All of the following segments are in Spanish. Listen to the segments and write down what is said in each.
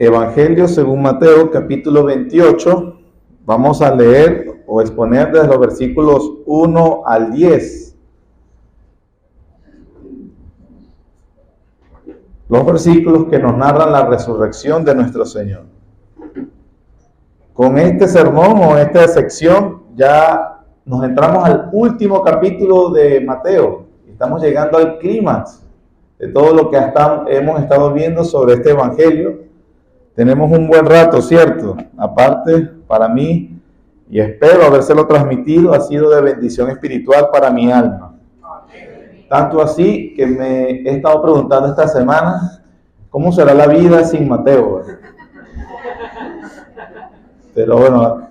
Evangelio según Mateo, capítulo 28. Vamos a leer o exponer desde los versículos 1 al 10. Los versículos que nos narran la resurrección de nuestro Señor. Con este sermón o esta sección ya nos entramos al último capítulo de Mateo. Estamos llegando al clímax de todo lo que hemos estado viendo sobre este evangelio. Tenemos un buen rato, ¿cierto? Aparte, para mí, y espero habérselo transmitido, ha sido de bendición espiritual para mi alma. Tanto así que me he estado preguntando esta semana, ¿cómo será la vida sin Mateo? Pero bueno,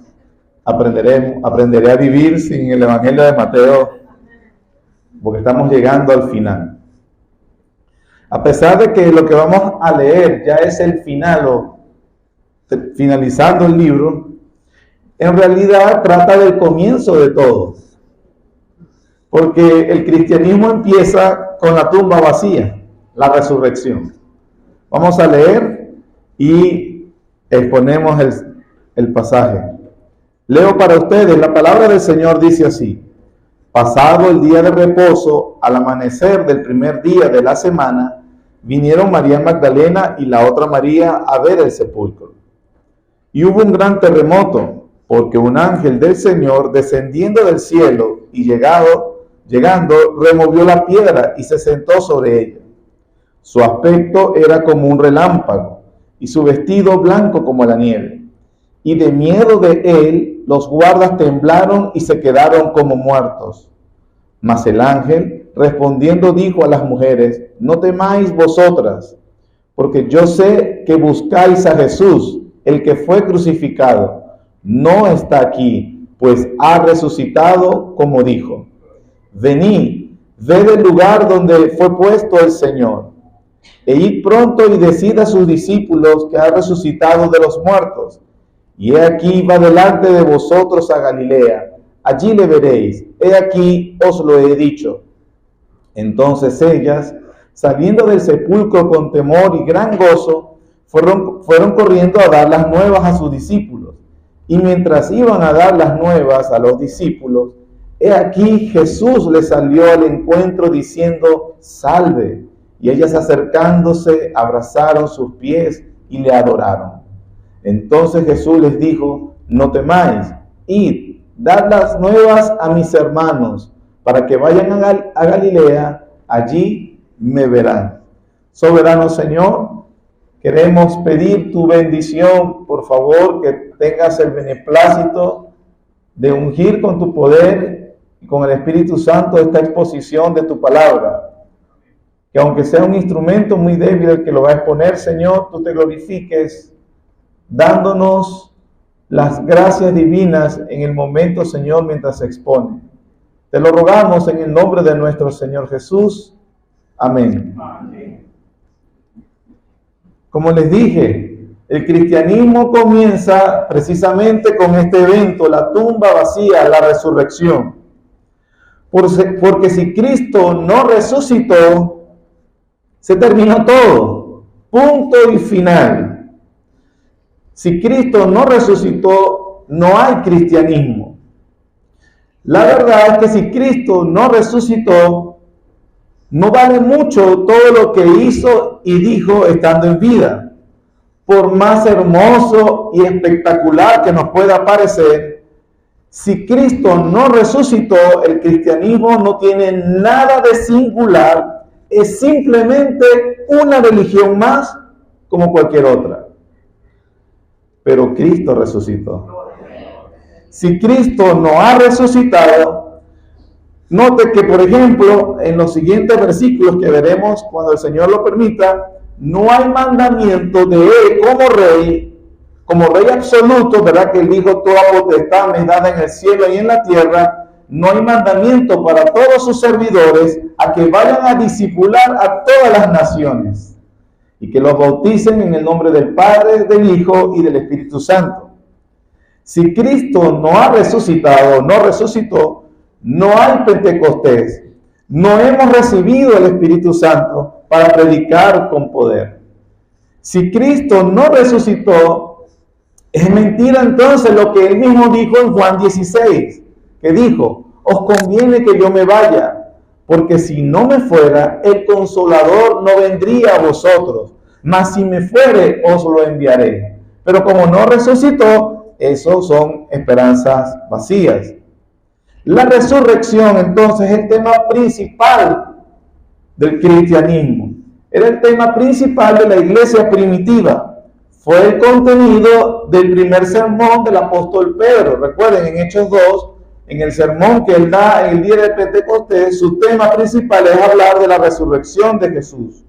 aprenderé a vivir sin el evangelio de Mateo, porque estamos llegando al final. A pesar de que lo que vamos a leer ya es el final o finalizando el libro, en realidad trata del comienzo de todo. Porque el cristianismo empieza con la tumba vacía, la resurrección. Vamos a leer y exponemos el pasaje. Leo para ustedes, la palabra del Señor dice así: pasado el día de reposo, al amanecer del primer día de la semana, vinieron María Magdalena y la otra María a ver el sepulcro. Y hubo un gran terremoto, porque un ángel del Señor, descendiendo del cielo y llegando, removió la piedra y se sentó sobre ella. Su aspecto era como un relámpago, y su vestido blanco como la nieve. Y de miedo de él, los guardas temblaron y se quedaron como muertos. Mas el ángel, respondiendo, dijo a las mujeres: no temáis vosotras, porque yo sé que buscáis a Jesús, el que fue crucificado. No está aquí, pues ha resucitado, como dijo. Venid, ved el lugar donde fue puesto el Señor, e id pronto y decid a sus discípulos que ha resucitado de los muertos. Y he aquí va delante de vosotros a Galilea, allí le veréis, he aquí os lo he dicho. Entonces ellas, saliendo del sepulcro con temor y gran gozo, fueron corriendo a dar las nuevas a sus discípulos. Y mientras iban a dar las nuevas a los discípulos, he aquí Jesús les salió al encuentro diciendo: salve. Y ellas, acercándose, abrazaron sus pies y le adoraron. Entonces Jesús les dijo: no temáis, id, dad las nuevas a mis hermanos, para que vayan a Galilea, allí me verán. Soberano Señor, queremos pedir tu bendición, por favor, que tengas el beneplácito de ungir con tu poder y con el Espíritu Santo esta exposición de tu palabra. Que aunque sea un instrumento muy débil el que lo va a exponer, Señor, tú te glorifiques, dándonos las gracias divinas en el momento, Señor, mientras se expone. Te lo rogamos en el nombre de nuestro Señor Jesús. Amén. Amén. Como les dije, el cristianismo comienza precisamente con este evento, la tumba vacía, la resurrección. Porque si Cristo no resucitó, se terminó todo. Punto y final. Si Cristo no resucitó, no hay cristianismo. La verdad es que si Cristo no resucitó, no vale mucho todo lo que hizo y dijo estando en vida. Por más hermoso y espectacular que nos pueda parecer, si Cristo no resucitó, el cristianismo no tiene nada de singular, es simplemente una religión más como cualquier otra. Pero Cristo resucitó. Si Cristo no ha resucitado, note que, por ejemplo, en los siguientes versículos que veremos cuando el Señor lo permita, no hay mandamiento de Él como rey absoluto, ¿verdad? Que Él dijo: toda potestad me es dada en el cielo y en la tierra. No hay mandamiento para todos sus servidores a que vayan a discipular a todas las naciones y que los bauticen en el nombre del Padre, del Hijo y del Espíritu Santo. Si Cristo no ha resucitado, no resucitó, no hay Pentecostés, no hemos recibido el Espíritu Santo para predicar con poder. Si Cristo no resucitó, es mentira entonces lo que él mismo dijo en Juan 16, que dijo: os conviene que yo me vaya, porque si no me fuera, el Consolador no vendría a vosotros, mas si me fuere, os lo enviaré. Pero como no resucitó, eso son esperanzas vacías. La resurrección, entonces, es el tema principal del cristianismo. Era el tema principal de la iglesia primitiva. Fue el contenido del primer sermón del apóstol Pedro. Recuerden, en Hechos 2, en el sermón que él da en el día de Pentecostés, su tema principal es hablar de la resurrección de Jesús.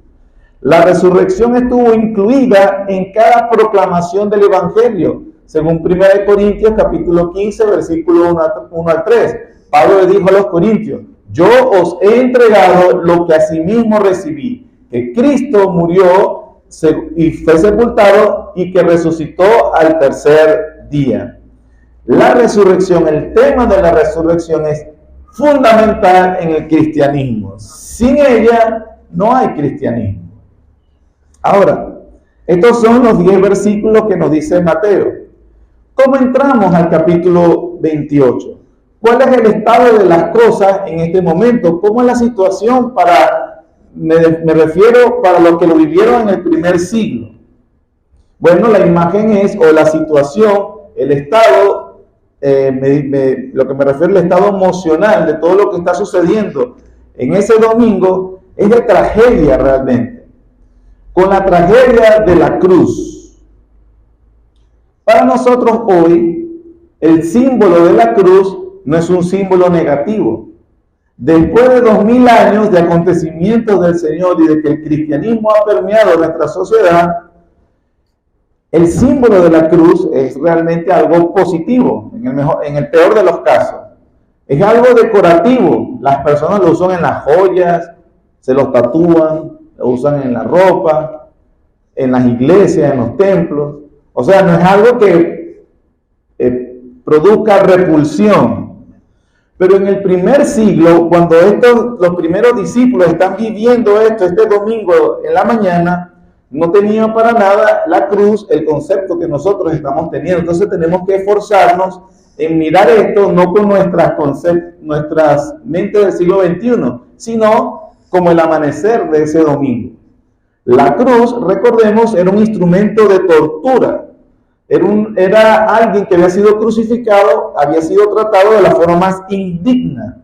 La resurrección estuvo incluida en cada proclamación del Evangelio, según 1 Corintios capítulo 15, versículo 1 al 3. Pablo le dijo a los corintios: yo os he entregado lo que asimismo recibí, que Cristo murió y fue sepultado y que resucitó al tercer día. La resurrección, el tema de la resurrección es fundamental en el cristianismo. Sin ella no hay cristianismo. Ahora, estos son los 10 versículos que nos dice Mateo. ¿Cómo entramos al capítulo 28? ¿Cuál es el estado de las cosas en este momento? ¿Cómo es la situación me refiero para los que lo vivieron en el primer siglo? Bueno, la imagen es, o la situación, el estado, lo que me refiero al estado emocional de todo lo que está sucediendo en ese domingo, es de tragedia realmente. Con la tragedia de la cruz. Para nosotros hoy, el símbolo de la cruz no es un símbolo negativo. Después de 2000 años de acontecimientos del Señor y de que el cristianismo ha permeado nuestra sociedad, el símbolo de la cruz es realmente algo positivo, en el peor de los casos. Es algo decorativo. Las personas lo usan en las joyas, se los tatúan, lo usan en la ropa, en las iglesias, en los templos. O sea, no es algo que produzca repulsión. Pero en el primer siglo, cuando los primeros discípulos están viviendo esto, este domingo en la mañana, no tenían para nada la cruz, el concepto que nosotros estamos teniendo. Entonces tenemos que esforzarnos en mirar esto no con nuestras mentes del siglo XXI, sino como el amanecer de ese domingo. La cruz, recordemos, era un instrumento de tortura. Era alguien que había sido crucificado, había sido tratado de la forma más indigna.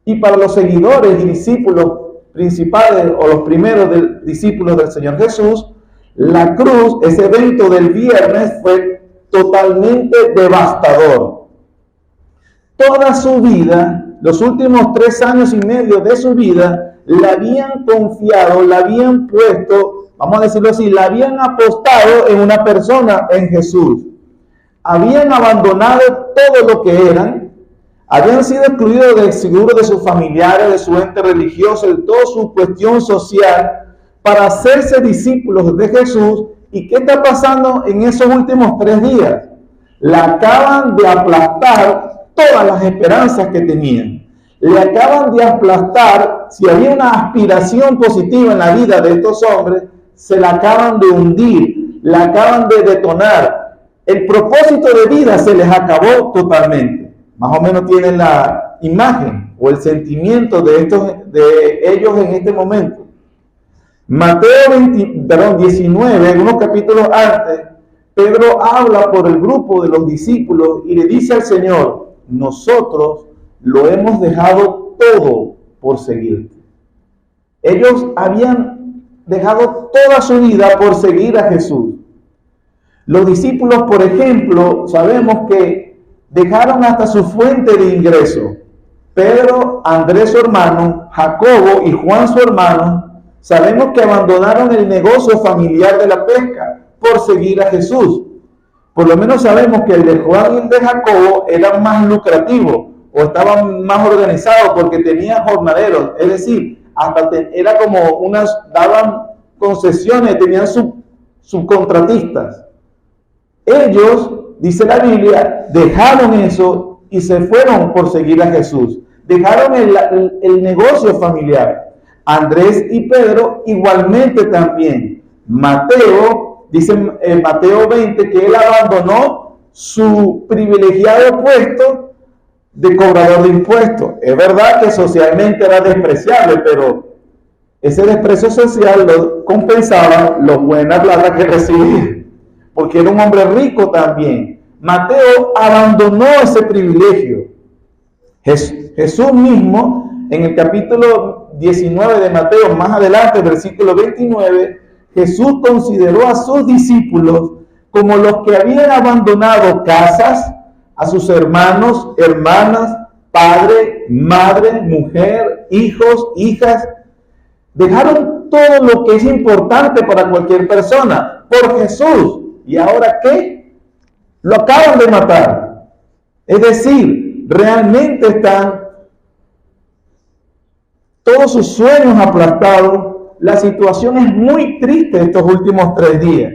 Y para los seguidores y discípulos principales, o los primeros discípulos del Señor Jesús, la cruz, ese evento del viernes, fue totalmente devastador. Toda su vida, los últimos 3 años y medio de su vida, la habían confiado, la habían puesto, vamos a decirlo así, la habían apostado en una persona, en Jesús. Habían abandonado todo lo que eran, habían sido excluidos seguro de sus familiares, de su ente religioso, de toda su cuestión social, para hacerse discípulos de Jesús. ¿Y qué está pasando en esos últimos 3 días? La acaban de aplastar todas las esperanzas que tenían. Le acaban de aplastar, si había una aspiración positiva en la vida de estos hombres, se la acaban de hundir, la acaban de detonar. El propósito de vida se les acabó totalmente. Más o menos tienen la imagen o el sentimiento de ellos en este momento. Mateo 19, en unos capítulos antes, Pedro habla por el grupo de los discípulos y le dice al Señor: nosotros lo hemos dejado todo por seguirte. Ellos habían dejado toda su vida por seguir a Jesús. Los discípulos, por ejemplo, sabemos que dejaron hasta su fuente de ingreso. Pedro, Andrés su hermano, Jacobo y Juan su hermano, sabemos que abandonaron el negocio familiar de la pesca por seguir a Jesús. Por lo menos sabemos que el de Juan y el de Jacobo eran más lucrativos o estaban más organizados porque tenían jornaleros, es decir, era como daban concesiones, tenían subcontratistas. Ellos, dice la Biblia, dejaron eso y se fueron por seguir a Jesús. Dejaron el negocio familiar. Andrés y Pedro igualmente también Mateo, dice en Mateo 20, que él abandonó su privilegiado puesto de cobrador de impuestos. Es verdad que socialmente era despreciable, pero ese desprecio social lo compensaba la buena plata que recibía, porque era un hombre rico también. Mateo abandonó ese privilegio. Jesús mismo, en el capítulo 19 de Mateo, más adelante, versículo 29, Jesús consideró a sus discípulos como los que habían abandonado casas, a sus hermanos, hermanas, padre, madre, mujer, hijos, hijas. Dejaron todo lo que es importante para cualquier persona por Jesús. ¿Y ahora qué? Lo acaban de matar. Es decir, realmente están todos sus sueños aplastados. La situación es muy triste estos últimos 3 días.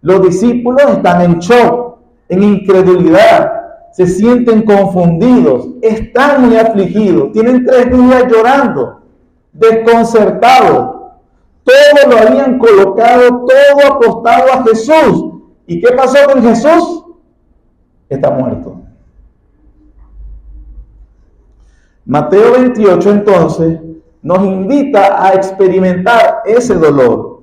Los discípulos están en shock, en incredulidad, se sienten confundidos, están muy afligidos, tienen 3 días llorando, desconcertados. Todo lo habían colocado, todo apostado a Jesús. ¿Y qué pasó con Jesús? Está muerto. Mateo 28 entonces nos invita a experimentar ese dolor.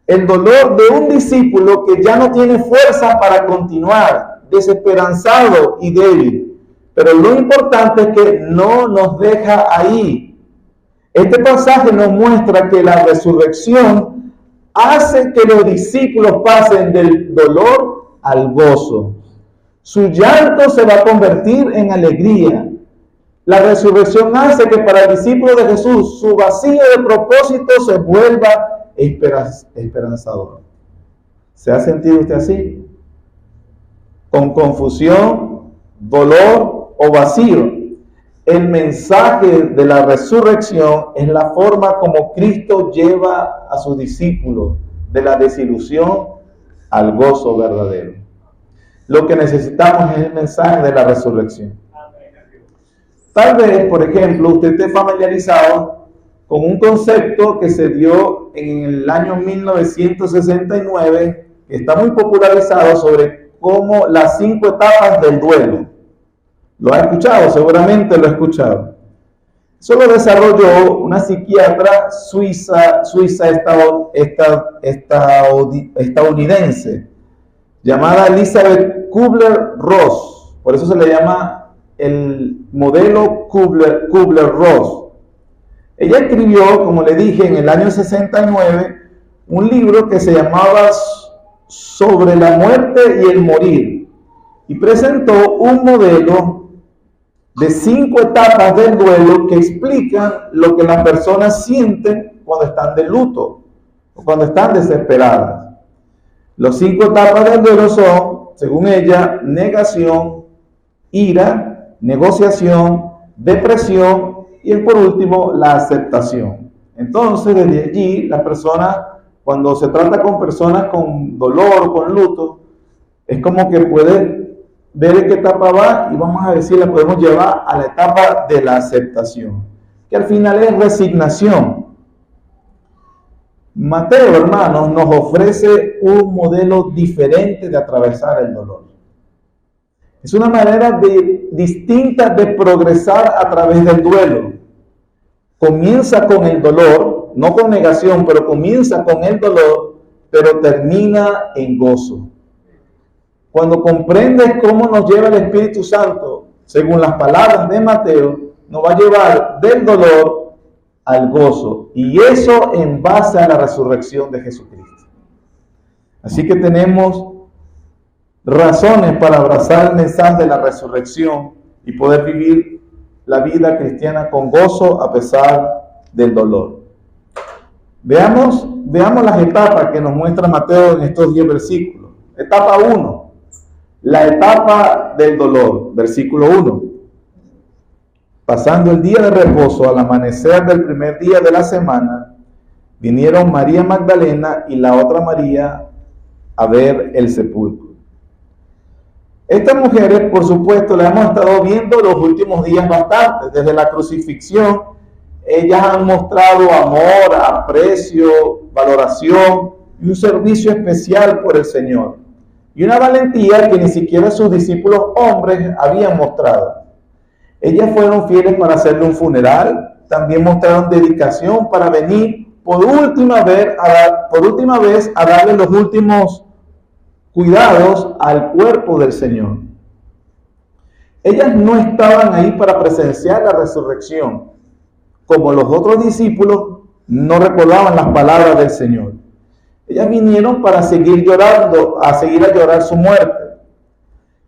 El dolor de un discípulo que ya no tiene fuerza para continuar, desesperanzado y débil. Pero lo importante es que no nos deja ahí. Este pasaje nos muestra que la resurrección hace que los discípulos pasen del dolor al gozo. Su llanto se va a convertir en alegría. La resurrección hace que para el discípulo de Jesús su vacío de propósito se vuelva esperanzador. ¿Se ha sentido usted así? Con confusión, dolor o vacío. El mensaje de la resurrección es la forma como Cristo lleva a sus discípulos de la desilusión al gozo verdadero. Lo que necesitamos es el mensaje de la resurrección. Tal vez, por ejemplo, usted esté familiarizado con un concepto que se dio en el año 1969, que está muy popularizado, sobre cómo las 5 etapas del duelo. ¿Lo ha escuchado? Seguramente lo ha escuchado. Eso lo desarrolló una psiquiatra estadounidense llamada Elizabeth Kubler-Ross. Por eso se le llama el modelo Kubler-Ross. Ella escribió, como le dije, en el año 69, un libro que se llamaba Sobre la muerte y el morir, y presentó un modelo de 5 etapas del duelo que explican lo que las personas sienten cuando están de luto o cuando están desesperadas. Las 5 etapas del duelo son, según ella, negación, ira, negociación, depresión y por último la aceptación. Entonces, desde allí, las personas, cuando se trata con personas con dolor o con luto, es como que puede ver en qué etapa va, y vamos a decir, la podemos llevar a la etapa de la aceptación, que al final es resignación. Mateo, hermanos, nos ofrece un modelo diferente de atravesar el dolor. Es una manera distinta de progresar a través del duelo. Comienza con el dolor, no con negación, pero comienza con el dolor, pero termina en gozo. Cuando comprendes cómo nos lleva el Espíritu Santo, según las palabras de Mateo, nos va a llevar del dolor al gozo. Y eso en base a la resurrección de Jesucristo. Así que tenemos razones para abrazar el mensaje de la resurrección y poder vivir la vida cristiana con gozo a pesar del dolor. Veamos las etapas que nos muestra Mateo en estos 10 versículos. Etapa 1, la etapa del dolor, versículo 1. Pasando el día de reposo, al amanecer del primer día de la semana, vinieron María Magdalena y la otra María a ver el sepulcro. Estas mujeres, por supuesto, las hemos estado viendo los últimos días bastante. Desde la crucifixión, ellas han mostrado amor, aprecio, valoración y un servicio especial por el Señor. Y una valentía que ni siquiera sus discípulos hombres habían mostrado. Ellas fueron fieles para hacerle un funeral, también mostraron dedicación para venir por última vez a darle los últimos cuidados al cuerpo del Señor. Ellas no estaban ahí para presenciar la resurrección. Como los otros discípulos, no recordaban las palabras del Señor. Ellas vinieron para seguir llorando, a llorar su muerte.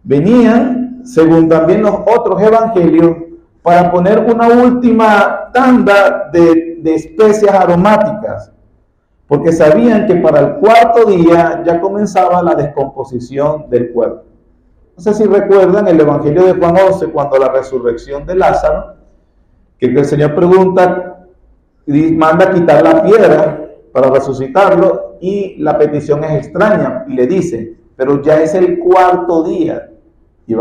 Venían, según también los otros evangelios, para poner una última tanda de especias aromáticas, porque sabían que para el cuarto día ya comenzaba la descomposición del cuerpo. No sé si recuerdan el Evangelio de Juan 11, cuando la resurrección de Lázaro, que el Señor pregunta y manda quitar la piedra para resucitarlo, y la petición es extraña, y le dice, pero ya es el cuarto día, y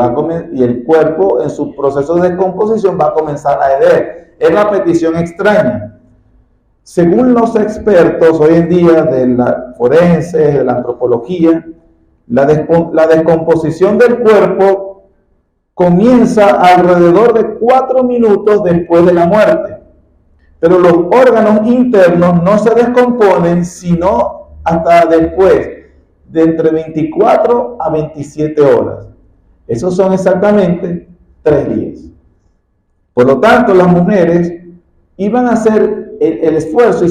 el cuerpo en su proceso de descomposición va a comenzar a heder. Es la petición extraña. Según los expertos hoy en día de la forense, de la antropología, la descomposición del cuerpo comienza alrededor de 4 minutos después de la muerte. Pero los órganos internos no se descomponen sino hasta después de entre 24 a 27 horas. Esos son exactamente 3 días. Por lo tanto, las mujeres iban a hacer el esfuerzo,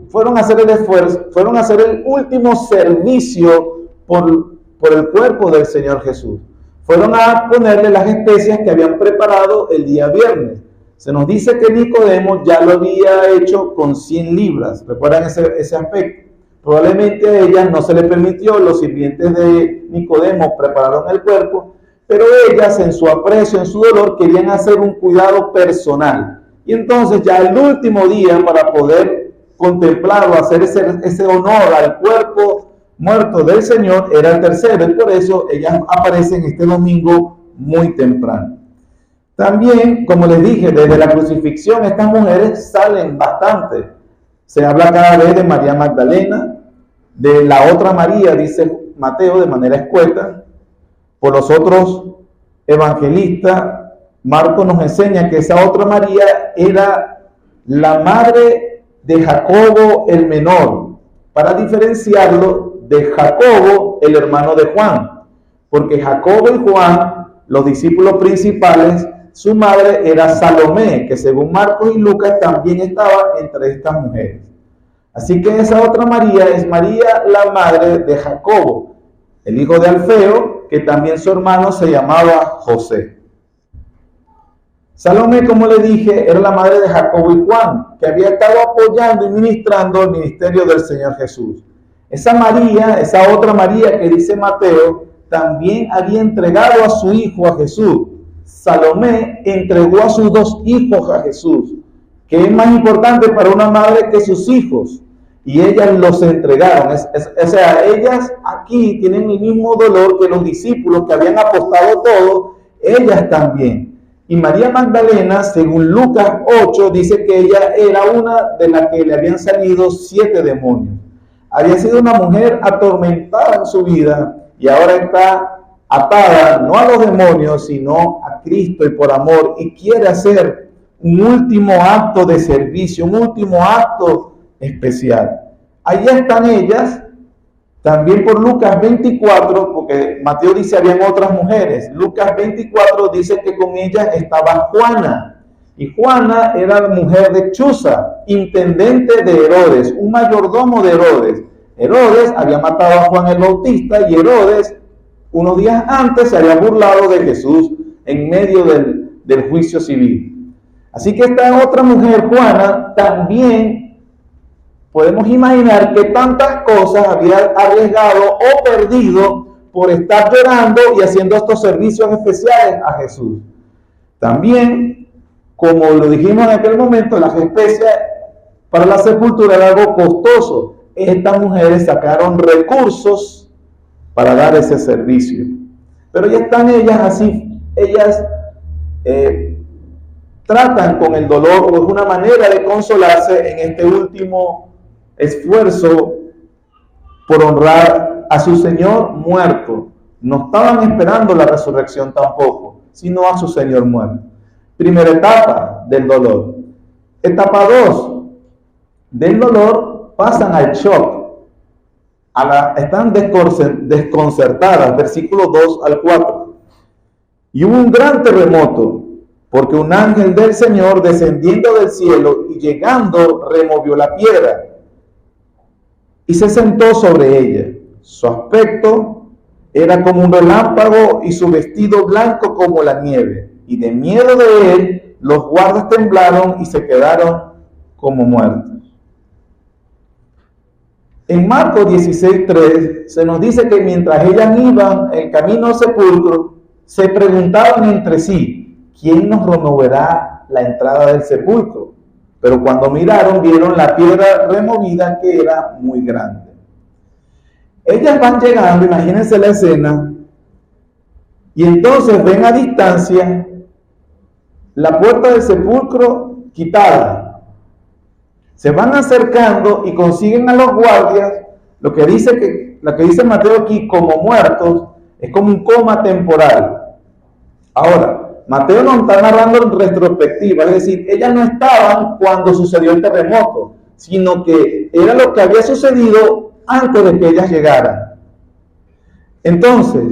fueron a hacer el último servicio por el cuerpo del Señor Jesús. Fueron a ponerle las especias que habían preparado el día viernes. Se nos dice que Nicodemo ya lo había hecho con 100 libras. ¿Recuerdan ese aspecto? Probablemente a ellas no se les permitió, los sirvientes de Nicodemo prepararon el cuerpo, pero ellas en su aprecio, en su dolor, querían hacer un cuidado personal. Y entonces ya el último día, para poder contemplarlo, hacer ese honor al cuerpo muerto del Señor, era el tercero, y por eso ellas aparecen este domingo muy temprano. También, como les dije, desde la crucifixión estas mujeres salen bastante. Se habla cada vez de María Magdalena, de la otra María, dice Mateo de manera escueta. Por los otros evangelistas, Marcos nos enseña que esa otra María era la madre de Jacobo el menor, para diferenciarlo de Jacobo, el hermano de Juan, porque Jacobo y Juan, los discípulos principales, su madre era Salomé, que según Marcos y Lucas también estaba entre estas mujeres. Así que esa otra María es María, la madre de Jacobo, el hijo de Alfeo, que también su hermano se llamaba José. Salomé, como le dije, era la madre de Jacobo y Juan, que había estado apoyando y ministrando el ministerio del Señor Jesús. Esa María, esa otra María que dice Mateo, también había entregado a su hijo a Jesús. Salomé entregó a sus 2 hijos a Jesús, que es más importante para una madre que sus hijos, y ellas los entregaron. O sea, ellas aquí tienen el mismo dolor que los discípulos que habían apostado todo, ellas también. Y María Magdalena, según Lucas 8, dice que ella era una de las que le habían salido 7 demonios. Había sido una mujer atormentada en su vida y ahora está atada no a los demonios, sino a Cristo y por amor, y quiere hacer un último acto de servicio, un último acto especial. Allí están ellas, también por Lucas 24, porque Mateo dice habían otras mujeres. Lucas 24 dice que con ellas estaba Juana, y Juana era la mujer de Chuza, intendente de Herodes, un mayordomo de Herodes. Herodes había matado a Juan el Bautista, y Herodes unos días antes se había burlado de Jesús en medio del juicio civil. Así que esta otra mujer, Juana, también podemos imaginar que tantas cosas había arriesgado o perdido por estar llorando y haciendo estos servicios especiales a Jesús. También, como lo dijimos en aquel momento, las especias para la sepultura era algo costoso. Estas mujeres sacaron recursos para dar ese servicio. Pero ya están ellas así, ellas tratan con el dolor, o es una manera de consolarse en este último esfuerzo por honrar a su Señor muerto. No estaban esperando la resurrección tampoco, sino a su Señor muerto. Primera etapa del dolor. Etapa 2 del dolor, pasan al shock. Están desconcertadas, versículos 2 al 4. Y hubo un gran terremoto, porque un ángel del Señor descendiendo del cielo y llegando removió la piedra y se sentó sobre ella. Su aspecto era como un relámpago y su vestido blanco como la nieve. Y de miedo de él, los guardas temblaron y se quedaron como muertos. En Marcos 16:3 se nos dice que mientras ellas iban en camino al sepulcro, se preguntaban entre sí, ¿quién nos removerá la entrada del sepulcro? Pero cuando miraron, vieron la piedra removida, que era muy grande. Ellas van llegando, imagínense la escena, y entonces ven a distancia la puerta del sepulcro quitada. Se van acercando y consiguen a los guardias. Lo que dice Mateo aquí como muertos es como un coma temporal. Ahora, Mateo nos está narrando en retrospectiva, es decir, ellas no estaban cuando sucedió el terremoto, sino que era lo que había sucedido antes de que ellas llegaran. Entonces,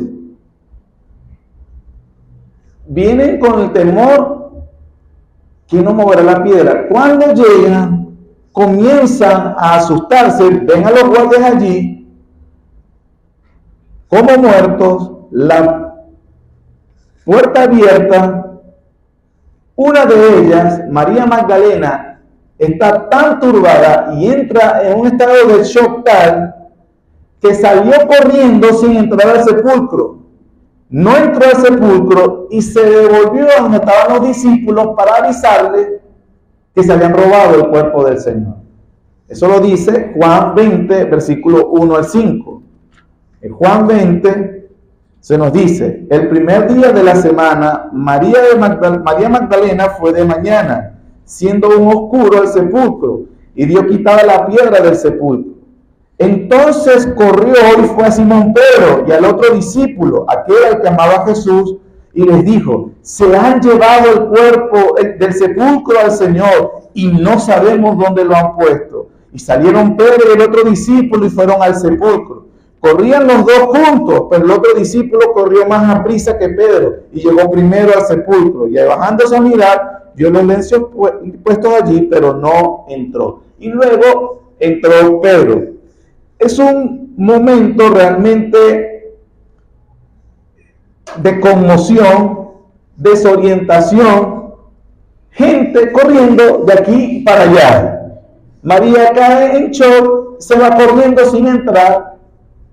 vienen con el temor que no moverá la piedra. Cuando llegan, comienzan a asustarse, ven a los guardias allí como muertos, la puerta abierta. Una de ellas, María Magdalena, está tan turbada y entra en un estado de shock tal que salió corriendo sin entrar al sepulcro. No entró al sepulcro y se devolvió a donde estaban los discípulos para avisarles que se habían robado el cuerpo del Señor. Eso lo dice Juan 20, versículo 1 al 5. En Juan 20 se nos dice, el primer día de la semana, María Magdalena fue de mañana, siendo aún oscuro el sepulcro, y dio quitada la piedra del sepulcro. Entonces corrió y fue a Simón Pedro y al otro discípulo, aquel al que amaba a Jesús, y les dijo, se han llevado el cuerpo del sepulcro al Señor y no sabemos dónde lo han puesto. Y salieron Pedro y el otro discípulo y fueron al sepulcro. Corrían los dos juntos, pero el otro discípulo corrió más a prisa que Pedro y llegó primero al sepulcro. Y bajándose a mirar, vio los leños puestos allí, pero no entró. Y luego entró Pedro. Es un momento realmente de conmoción, desorientación, gente corriendo de aquí para allá. María cae en shock, se va corriendo sin entrar,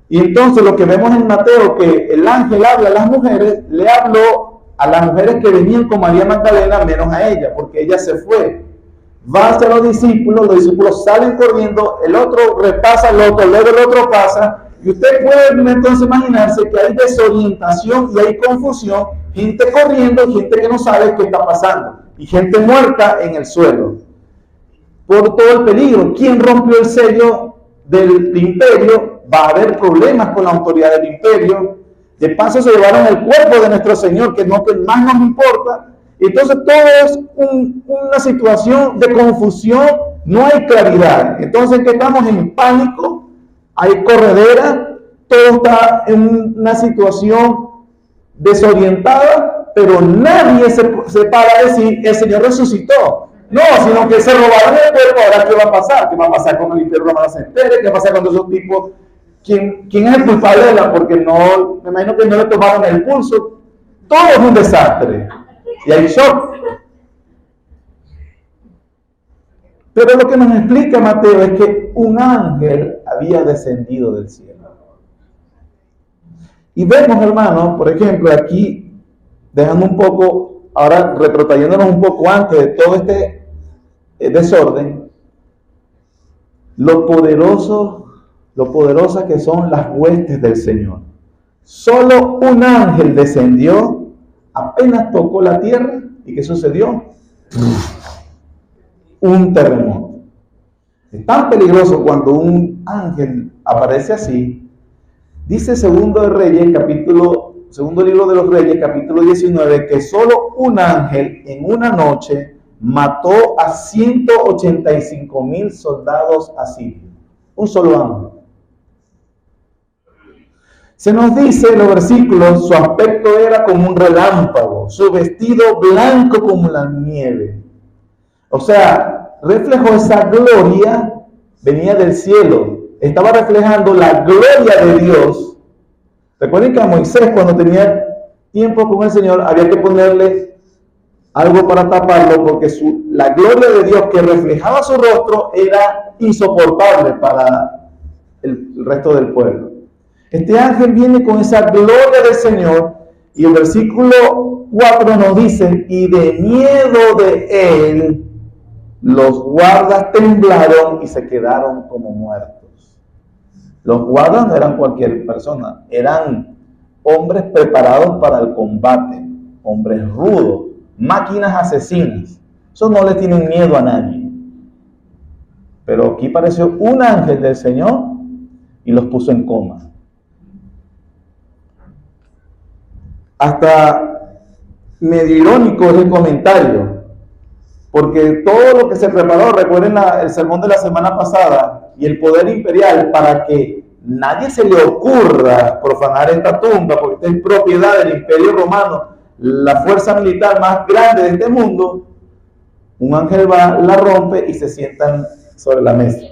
y entonces lo que vemos en Mateo, que el ángel habla a las mujeres, le habló a las mujeres que venían con María Magdalena, menos a ella, porque ella se fue. Va hacia los discípulos salen corriendo, el otro repasa al otro, luego el otro pasa, y usted puede entonces imaginarse que hay desorientación y hay confusión, gente corriendo, gente que no sabe qué está pasando, y gente muerta en el suelo, por todo el peligro. ¿Quién rompió el sello del imperio? Va a haber problemas con la autoridad del imperio. De paso se llevaron el cuerpo de nuestro Señor, que es lo que más nos importa. Entonces todo es una situación de confusión, no hay claridad. Entonces que estamos en pánico, hay corredera, todo está en una situación desorientada, pero nadie se para a decir, el Señor resucitó. No, sino que se robaron el cuerpo. Ahora, ¿qué va a pasar? ¿Qué va a pasar cuando el imperio romano se entere? ¿Qué va a pasar cuando esos tipos? ¿Quién es el culpable de la? Porque no, me imagino que no le tomaron el pulso. Todo es un desastre. Y hay shock. Pero lo que nos explica Mateo es que un ángel había descendido del cielo. Y vemos, hermanos, por ejemplo, aquí, dejando un poco, ahora retrotrayéndonos un poco antes de todo este desorden, lo poderosas que son las huestes del Señor. Solo un ángel descendió, apenas tocó la tierra, ¿y qué sucedió? Un terremoto. Es tan peligroso cuando un ángel aparece así. Dice segundo libro de los Reyes, capítulo 19, que solo un ángel en una noche mató a 185,000 soldados asirios. Un solo ángel. Se nos dice en los versículos, su aspecto era como un relámpago, su vestido blanco como la nieve. O sea, reflejó esa gloria, venía del cielo, estaba reflejando la gloria de Dios. Recuerden que a Moisés, cuando tenía tiempo con el Señor, había que ponerle algo para taparlo, porque la gloria de Dios que reflejaba su rostro era insoportable para el resto del pueblo. Este ángel viene con esa gloria del Señor, y el versículo 4 nos dice, y de miedo de él, los guardas temblaron y se quedaron como muertos. Los guardas no eran cualquier persona, eran hombres preparados para el combate, hombres rudos, máquinas asesinas. Eso no le tienen miedo a nadie. Pero aquí apareció un ángel del Señor y los puso en coma. Hasta medio irónico es el comentario, porque todo lo que se preparó, recuerden el sermón de la semana pasada, y el poder imperial, para que nadie se le ocurra profanar esta tumba, porque esta es propiedad del Imperio Romano, la fuerza militar más grande de este mundo. Un ángel va, la rompe y se sientan sobre la mesa.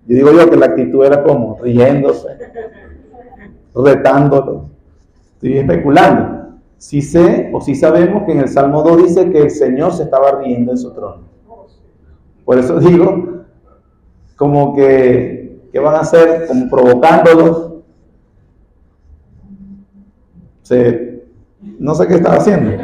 Yo digo yo que la actitud era como riéndose, retándolo. Estoy especulando. Sí sé, o sí sabemos que en el Salmo 2 dice que el Señor se estaba riendo en su trono. Por eso digo, como que, ¿qué van a hacer? Como provocándolos. No sé qué estaba haciendo.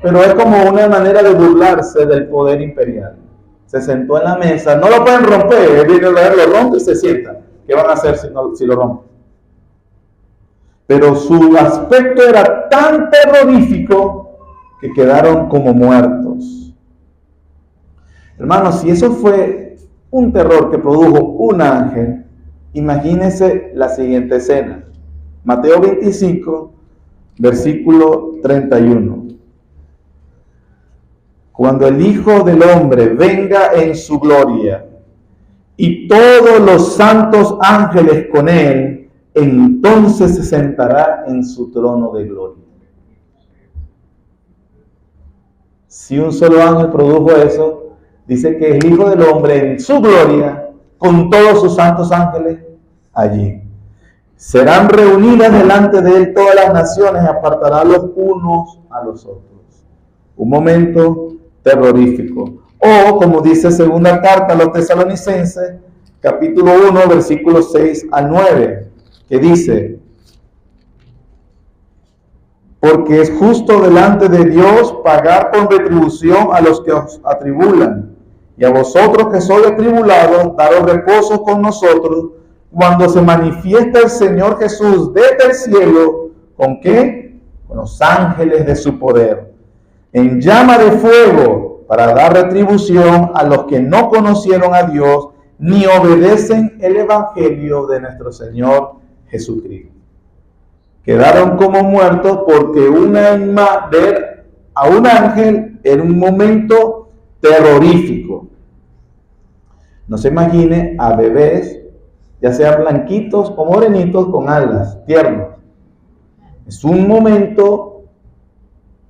Pero es como una manera de burlarse del poder imperial. Se sentó en la mesa, no lo pueden romper, viene a leer, lo rompe y se sienta. ¿Qué van a hacer si lo rompen? Pero su aspecto era tan terrorífico que quedaron como muertos. Hermanos, si eso fue un terror que produjo un ángel, imagínense la siguiente escena. Mateo 25, versículo 31. Cuando el Hijo del Hombre venga en su gloria y todos los santos ángeles con él, entonces se sentará en su trono de gloria. Si un solo ángel produjo eso, dice que el Hijo del Hombre en su gloria, con todos sus santos ángeles allí. Serán reunidas delante de él todas las naciones y apartará los unos a los otros. Un momento terrorífico. O, como dice segunda carta a los tesalonicenses, capítulo 1, versículos 6 al 9. Que dice, porque es justo delante de Dios pagar con retribución a los que os atribulan, y a vosotros que sois atribulados, daros reposo con nosotros, cuando se manifiesta el Señor Jesús desde el cielo, ¿con qué? Con los ángeles de su poder, en llama de fuego, para dar retribución a los que no conocieron a Dios, ni obedecen el evangelio de nuestro Señor Jesucristo. Quedaron como muertos porque ver a un ángel en un momento terrorífico. No se imagine a bebés, ya sean blanquitos o morenitos con alas, tiernos. Es un momento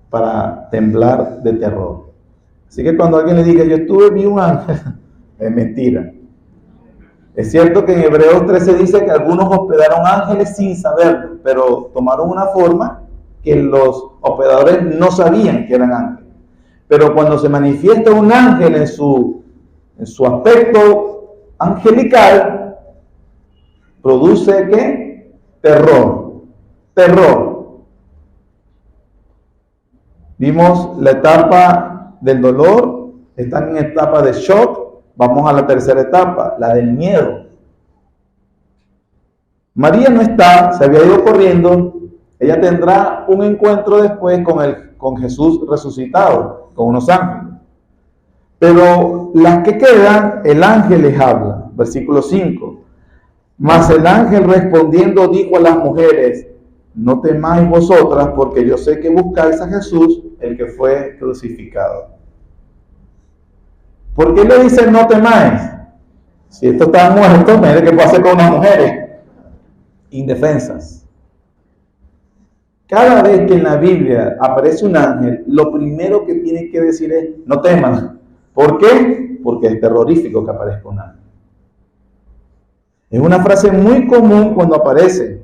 para temblar de terror. Así que cuando alguien le diga, vi un ángel, es mentira. Es cierto que en Hebreos 13 dice que algunos hospedaron ángeles sin saberlo, pero tomaron una forma que los hospedadores no sabían que eran ángeles. Pero cuando se manifiesta un ángel en su aspecto angelical, produce ¿qué? Terror. Vimos la etapa del dolor, están en etapa de shock. Vamos a la tercera etapa, la del miedo. María no está, se había ido corriendo. Ella tendrá un encuentro después con Jesús resucitado, con unos ángeles. Pero las que quedan, el ángel les habla. Versículo 5. Mas el ángel respondiendo dijo a las mujeres: no temáis vosotras, porque yo sé que buscáis a Jesús, el que fue crucificado. ¿Por qué le dice no temáis? Si esto está muerto, mire qué pasa con las mujeres indefensas. Cada vez que en la Biblia aparece un ángel, lo primero que tiene que decir es no temas. ¿Por qué? Porque es terrorífico que aparezca un ángel. Es una frase muy común cuando aparece.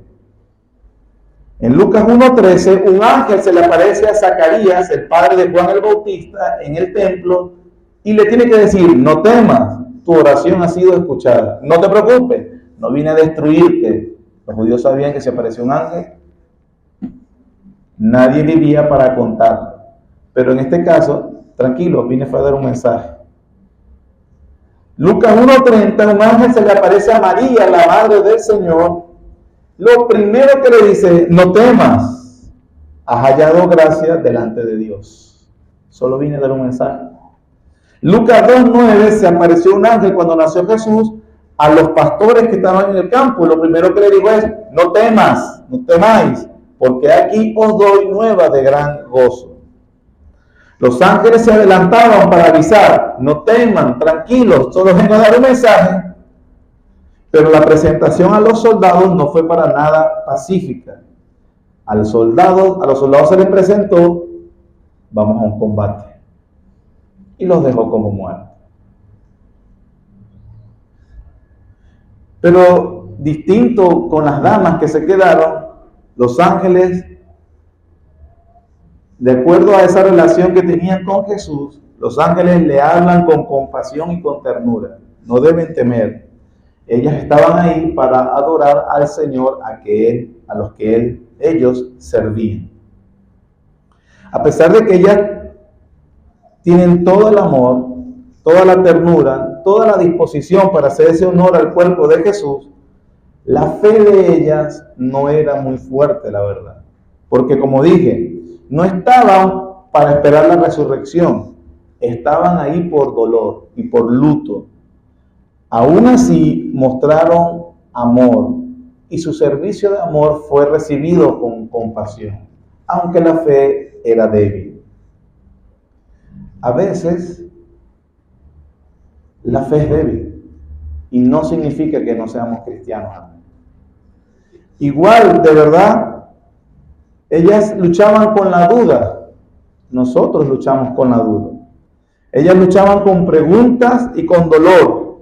En Lucas 1:13, un ángel se le aparece a Zacarías, el padre de Juan el Bautista, en el templo, y le tiene que decir: no temas, tu oración ha sido escuchada. No te preocupes, no vine a destruirte. Los judíos sabían que si apareció un ángel, nadie vivía para contarlo. Pero en este caso, tranquilo, vine a dar un mensaje. Lucas 1:30, un ángel se le aparece a María, la madre del Señor. Lo primero que le dice: no temas, has hallado gracia delante de Dios. Solo vine a dar un mensaje. Lucas 2:9, se apareció un ángel cuando nació Jesús a los pastores que estaban en el campo. Lo primero que le dijo es: no temas, no temáis, porque aquí os doy nueva de gran gozo. Los ángeles se adelantaban para avisar: no teman, tranquilos, solo vengo a dar un mensaje. Pero la presentación a los soldados no fue para nada pacífica. A los soldados se les presentó: vamos a un combate. Y los dejó como muertos. Pero distinto con las damas que se quedaron, los ángeles, de acuerdo a esa relación que tenían con Jesús, los ángeles le hablan con compasión y con ternura. No deben temer. Ellas estaban ahí para adorar al Señor a los que ellos servían. A pesar de que ellas tienen todo el amor, toda la ternura, toda la disposición para hacer ese honor al cuerpo de Jesús, la fe de ellas no era muy fuerte, la verdad. Porque como dije, no estaban para esperar la resurrección, estaban ahí por dolor y por luto. Aún así mostraron amor y su servicio de amor fue recibido con compasión, aunque la fe era débil. A veces la fe es débil y no significa que no seamos cristianos. Igual, de verdad, ellas luchaban con la duda. Nosotros luchamos con la duda. Ellas luchaban con preguntas y con dolor,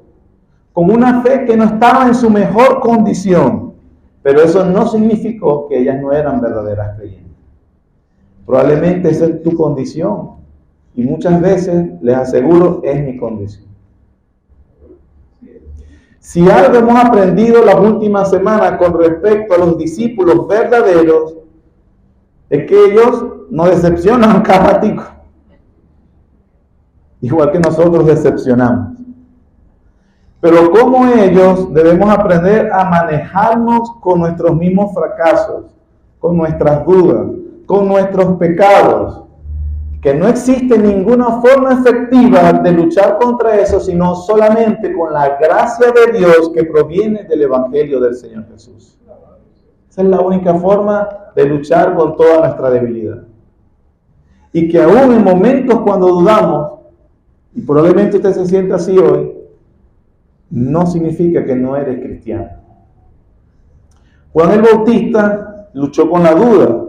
con una fe que no estaba en su mejor condición, pero eso no significó que ellas no eran verdaderas creyentes. Probablemente esa es tu condición y muchas veces, les aseguro, es mi condición. Si algo hemos aprendido las últimas semanas con respecto a los discípulos verdaderos, es que ellos nos decepcionan cada ratico, igual que nosotros decepcionamos. Pero como ellos debemos aprender a manejarnos con nuestros mismos fracasos, con nuestras dudas, con nuestros pecados, que no existe ninguna forma efectiva de luchar contra eso, sino solamente con la gracia de Dios que proviene del Evangelio del Señor Jesús. Esa es la única forma de luchar con toda nuestra debilidad. Y que aún en momentos cuando dudamos, y probablemente usted se sienta así hoy, no significa que no eres cristiano. Juan el Bautista luchó con la duda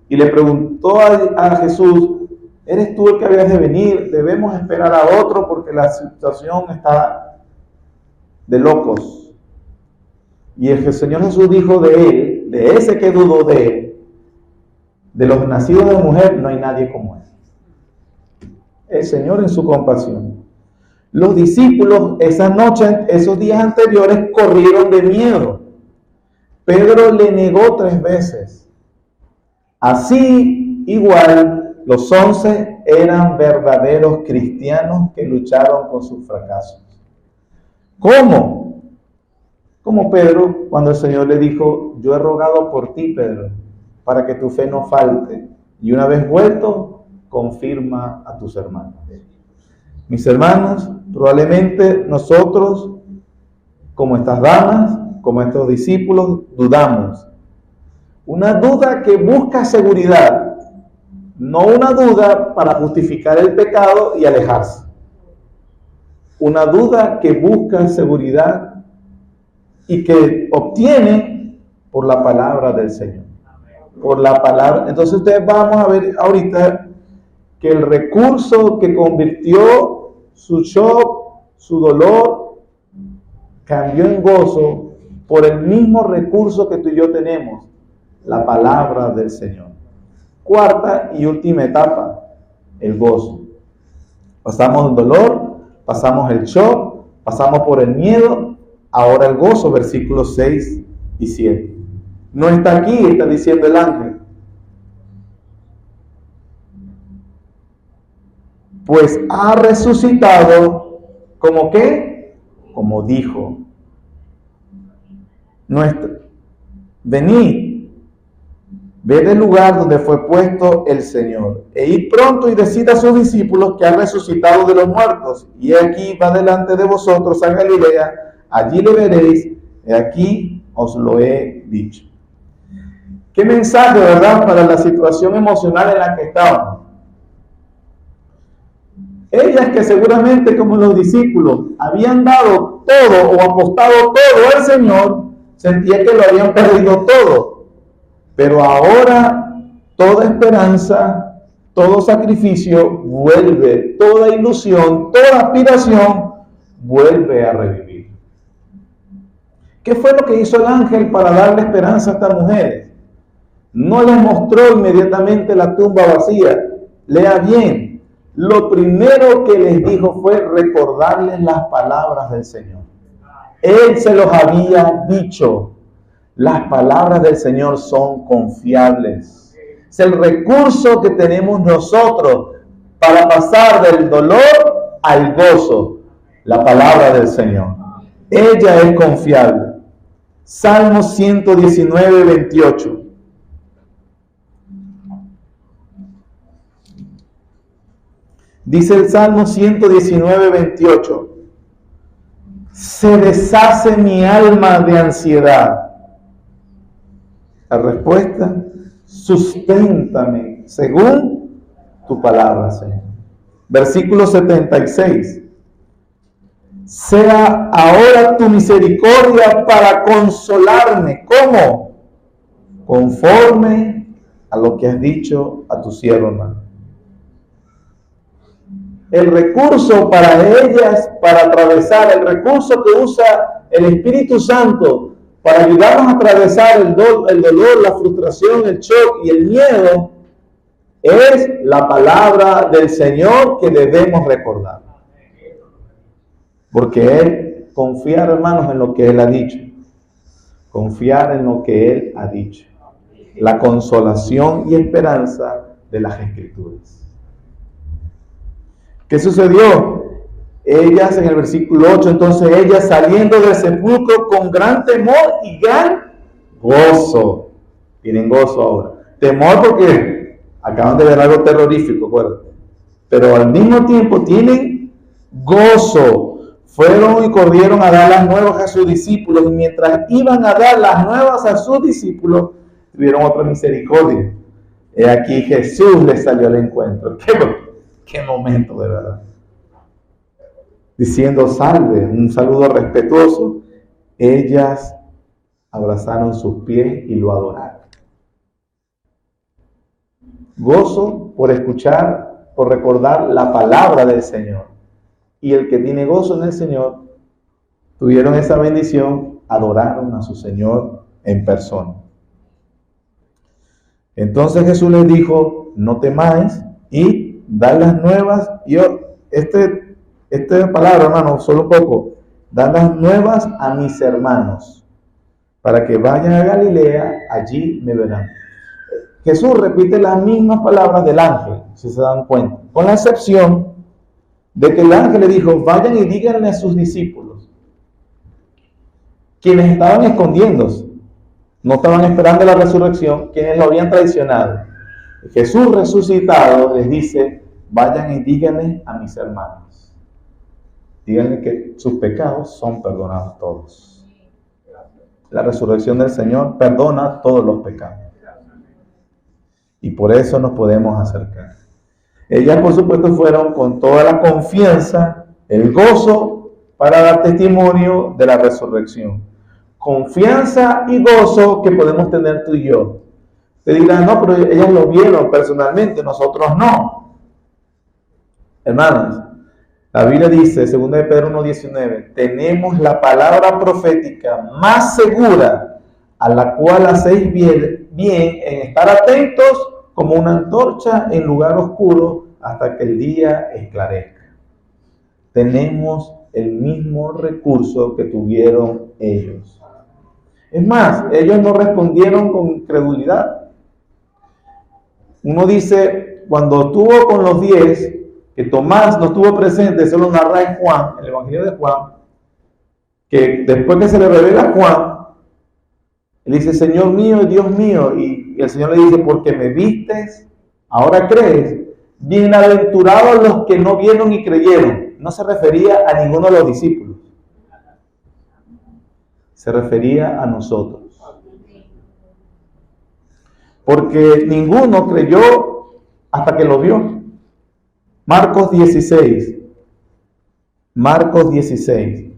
y le preguntó a Jesús: ¿eres tú el que habías de venir? ¿Debemos esperar a otro porque la situación está de locos? Y el Señor Jesús dijo de él, de ese que dudó de él, de los nacidos de mujer no hay nadie como él. El Señor en su compasión. Los discípulos esa noche, esos días anteriores, corrieron de miedo. Pedro le negó 3 veces. Así, igual, los 11 eran verdaderos cristianos que lucharon con sus fracasos. ¿Cómo? Como Pedro, cuando el Señor le dijo: yo he rogado por ti, Pedro, para que tu fe no falte, y una vez vuelto, confirma a tus hermanos. Mis hermanos, probablemente nosotros, como estas damas, como estos discípulos, dudamos. Una duda que busca seguridad, no una duda para justificar el pecado y alejarse. Una duda que busca seguridad y que obtiene por la palabra del Señor. Por la palabra. Entonces ustedes vamos a ver ahorita que el recurso que convirtió su shock, su dolor, cambió en gozo por el mismo recurso que tú y yo tenemos, la palabra del Señor. Cuarta y última etapa, el gozo. Pasamos el dolor, pasamos el shock, pasamos por el miedo, ahora el gozo, versículos 6 y 7. No está aquí, está diciendo el ángel. Pues ha resucitado, ¿como qué? Como dijo. Venid, ved el lugar donde fue puesto el Señor, e id pronto y decid a sus discípulos que ha resucitado de los muertos, y aquí va delante de vosotros a Galilea, allí le veréis, y aquí os lo he dicho. Qué mensaje, ¿verdad?, para la situación emocional en la que estaban. Ellas que seguramente, como los discípulos, habían dado todo o apostado todo al Señor, sentía que lo habían perdido todo. Pero ahora toda esperanza, todo sacrificio vuelve, toda ilusión, toda aspiración vuelve a revivir. ¿Qué fue lo que hizo el ángel para darle esperanza a estas mujeres? No les mostró inmediatamente la tumba vacía. Lea bien. Lo primero que les dijo fue recordarles las palabras del Señor. Él se los había dicho. Las palabras del Señor son confiables. Es el recurso que tenemos nosotros para pasar del dolor al gozo. La palabra del Señor. Ella es confiable. Salmo 119, 28. Dice el Salmo 119, 28. Se deshace mi alma de ansiedad. La respuesta, susténtame según tu palabra, Señor. Versículo 76. Sea ahora tu misericordia para consolarme. ¿Cómo? Conforme a lo que has dicho a tu siervo, hermano. El recurso para ellas, para atravesar, el recurso que usa el Espíritu Santo para ayudarnos a atravesar el dolor, la frustración, el shock y el miedo, es la palabra del Señor que debemos recordar. Porque confiar, hermanos, en lo que Él ha dicho. Confiar en lo que Él ha dicho. La consolación y esperanza de las Escrituras. ¿Qué sucedió? Ellas, en el versículo 8, entonces ellas saliendo del sepulcro con gran temor y gran gozo. Tienen gozo ahora. Temor porque acaban de ver algo terrorífico, acuérdate. Pero al mismo tiempo tienen gozo. Fueron y corrieron a dar las nuevas a sus discípulos. Y mientras iban a dar las nuevas a sus discípulos, tuvieron otra misericordia. Y aquí Jesús les salió al encuentro. Qué momento, de verdad. Diciendo salve, un saludo respetuoso. Ellas abrazaron sus pies y lo adoraron. Gozo por escuchar, por recordar la palabra del Señor. Y el que tiene gozo en el Señor, tuvieron esa bendición, adoraron a su Señor en persona. Entonces Jesús les dijo, no temáis, y dar las nuevas. Esta palabra, hermano, solo un poco. Dar las nuevas a mis hermanos, para que vayan a Galilea, allí me verán. Jesús repite las mismas palabras del ángel, si se dan cuenta, con la excepción de que el ángel le dijo, vayan y díganle a sus discípulos, quienes estaban escondiéndose, no estaban esperando la resurrección, quienes lo habían traicionado. Jesús resucitado les dice, vayan y díganle a mis hermanos. díganle que sus pecados son perdonados todos. La resurrección del Señor perdona todos los pecados. Y por eso nos podemos acercar. Ellas, por supuesto, fueron con toda la confianza, el gozo, para dar testimonio de la resurrección. Confianza y gozo que podemos tener tú y yo. Te dirán, no, pero ellas lo vieron personalmente, nosotros no. Hermanos, la Biblia dice, 2 de Pedro 1:19, tenemos la palabra profética más segura, a la cual hacéis bien en estar atentos como una antorcha en lugar oscuro hasta que el día esclarezca. Tenemos el mismo recurso que tuvieron ellos. Es más, ellos no respondieron con incredulidad. Uno dice, cuando estuvo con los 10, que Tomás no estuvo presente, eso lo narra en Juan, el Evangelio de Juan, que después que se le revela a Juan, él dice, Señor mío y Dios mío, y el Señor le dice, porque me vistes, ahora crees. Bienaventurados los que no vieron y creyeron. No se refería a ninguno de los discípulos, se refería a nosotros. Porque ninguno creyó hasta que lo vio. Marcos 16. Marcos 16.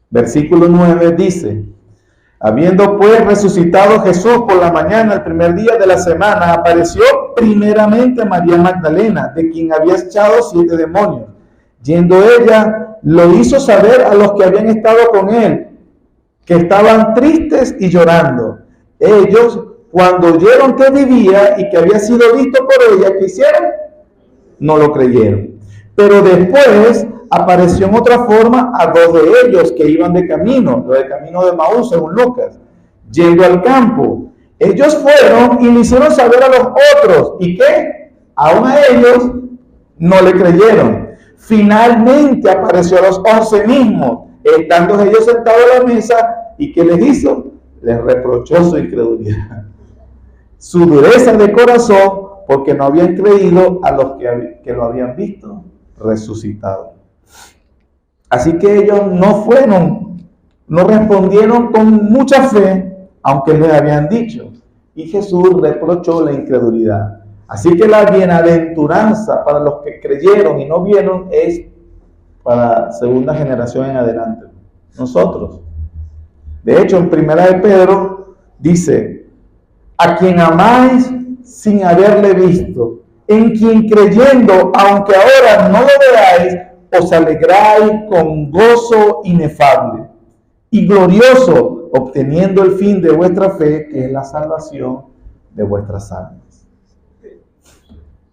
Versículo 9 dice, habiendo pues resucitado Jesús por la mañana, el primer día de la semana, apareció primeramente a María Magdalena, de quien había echado 7 demonios. Yendo ella, lo hizo saber a los que habían estado con él, que estaban tristes y llorando. Ellos, cuando oyeron que vivía y que había sido visto por ella, ¿qué hicieron? No lo creyeron. Pero después apareció en otra forma a 2 de ellos que iban de camino, lo de camino de Maús, según Lucas, yendo al campo. Ellos fueron y le hicieron saber a los otros. ¿Y qué? Aún a ellos no le creyeron. Finalmente apareció a los 11 mismos, estando ellos sentados a la mesa. ¿Y qué les hizo? Les reprochó su incredulidad, su dureza de corazón, porque no habían creído a los que lo habían visto resucitado. Así que ellos no respondieron con mucha fe, aunque les habían dicho. Y Jesús reprochó la incredulidad. Así que la bienaventuranza para los que creyeron y no vieron es para segunda generación en adelante. Nosotros. De hecho, en 1 de Pedro dice, a quien amáis sin haberle visto, en quien creyendo, aunque ahora no lo veáis, os alegráis con gozo inefable y glorioso, obteniendo el fin de vuestra fe, que es la salvación de vuestras almas.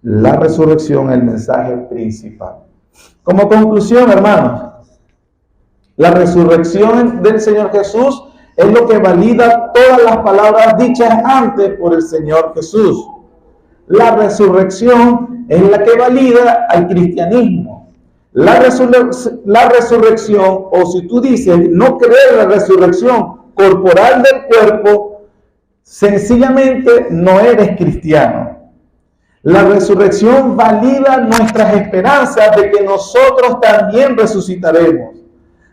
La resurrección es el mensaje principal. Como conclusión, hermanos, la resurrección del Señor Jesús es lo que valida todas las palabras dichas antes por el Señor Jesús. La resurrección es la que valida al cristianismo. La resurrección, o si tú dices no creer en la resurrección corporal del cuerpo, sencillamente no eres cristiano. La resurrección valida nuestras esperanzas de que nosotros también resucitaremos.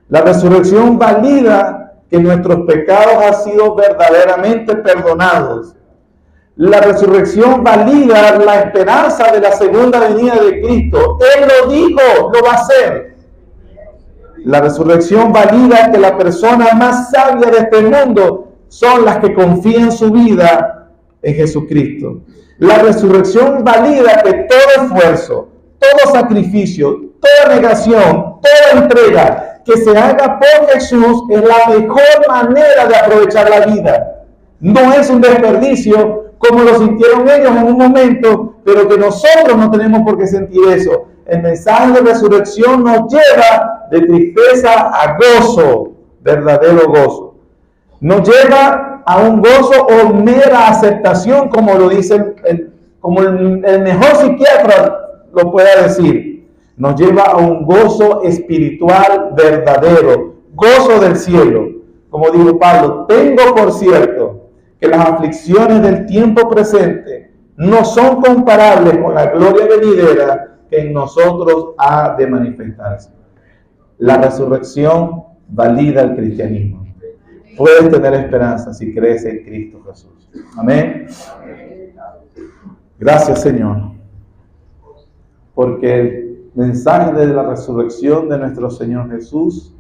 La resurrección valida que nuestros pecados han sido verdaderamente perdonados. La resurrección valida la esperanza de la segunda venida de Cristo. Él lo dijo, lo va a hacer. La resurrección valida que la persona más sabia de este mundo son las que confían su vida en Jesucristo. La resurrección valida que todo esfuerzo, todo sacrificio, toda negación, toda entrega que se haga por Jesús es la mejor manera de aprovechar la vida. No es un desperdicio como lo sintieron ellos en un momento, pero que nosotros no tenemos por qué sentir eso. El mensaje de resurrección nos lleva de tristeza a gozo, verdadero gozo. Nos lleva a un gozo o mera aceptación, como lo dice el mejor psiquiatra lo pueda decir. Nos lleva a un gozo espiritual verdadero, gozo del cielo. Como dijo Pablo, tengo por cierto que las aflicciones del tiempo presente no son comparables con la gloria venidera que que en nosotros ha de manifestarse. La resurrección valida el cristianismo. Puedes tener esperanza si crees en Cristo Jesús. Amén. Gracias, Señor, porque el mensaje de la resurrección de nuestro Señor Jesús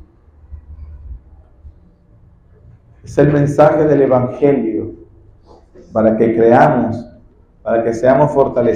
es el mensaje del Evangelio para que creamos, para que seamos fortalecidos.